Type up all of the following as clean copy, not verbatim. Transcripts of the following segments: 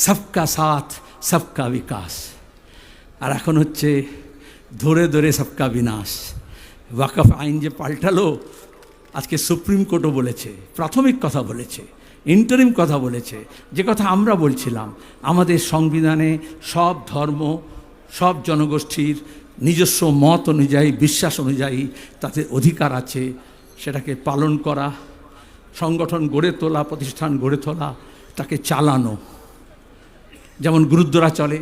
সবকা সাথ সবকা বিকাশ, আর এখন হচ্ছে ধরে ধরে সবকা বিনাশ। ওয়াকফ আইন যে পাল্টালো, আজকে সুপ্রিম কোর্টও বলেছে, প্রাথমিক কথা বলেছে, ইন্টারিম কথা বলেছে, যে কথা আমরা বলছিলাম, আমাদের সংবিধানে সব ধর্ম, সব জনগোষ্ঠীর নিজস্ব মত অনুযায়ী, বিশ্বাস অনুযায়ী তাদের অধিকার আছে, সেটাকে পালন করা, সংগঠন গড়ে তোলা, প্রতিষ্ঠান গড়ে তোলা, তাকে চালানো। যেমন গুরুদ্বারা চলে,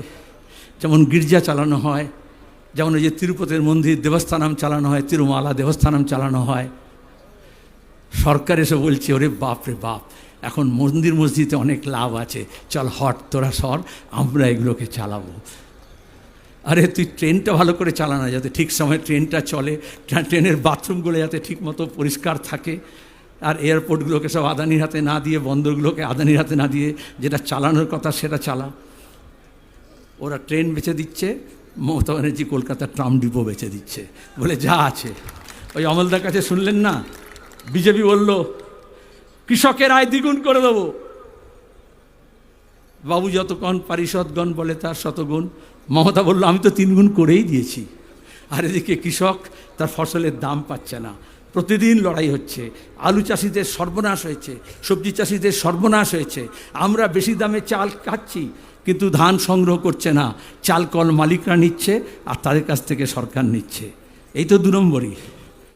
যেমন গির্জা চালানো হয়, যেমন ওই যে তিরুপতির মন্দির দেবস্থানাম চালানো হয়, তিরুমালা দেবস্থানাম চালানো হয়। সরকার এসে বলছে, ওরে বাপ রে বাপ, এখন মন্দির মসজিদে অনেক লাভ আছে, চল হট তোরা সর, আমরা এগুলোকে চালাবো। আরে তুই ট্রেনটা ভালো করে চালা না, যাতে ঠিক সময় ট্রেনটা চলে, ট্রেনের বাথরুমগুলো যাতে ঠিকমতো পরিষ্কার থাকে, আর এয়ারপোর্টগুলোকে সব আদানির হাতে না দিয়ে, বন্দরগুলোকে আদানির হাতে না দিয়ে, যেটা চালানোর কথা সেটা চালা। ওরা ট্রেন বেচে দিচ্ছে, মমতা ব্যানার্জি কলকাতার ট্রাম ডিপো বেচে দিচ্ছে, বলে যা আছে। ওই অমলদার কাছে শুনলেন না, বিজেপি বলল কৃষকের আয় দ্বিগুণ করে দেবো, বাবু যতক্ষণ পারিষদগণ বলে তার শতগুণ, মমতা বলল আমি তো 3 গুণ করেই দিয়েছি। আর এদিকে কৃষক তার ফসলের দাম পাচ্ছে না, প্রতিদিন লড়াই হচ্ছে, আলু চাষিদের সর্বনাশ হয়েছে, সবজি চাষিদের সর্বনাশ হয়েছে। আমরা বেশি দামে চাল খাচ্ছি, কিন্তু ধান সংগ্রহ করছে না, চাল কল মালিকরা নিচ্ছে, আর তাদের কাছ থেকে সরকার নিচ্ছে। এই তো 2 নম্বরই।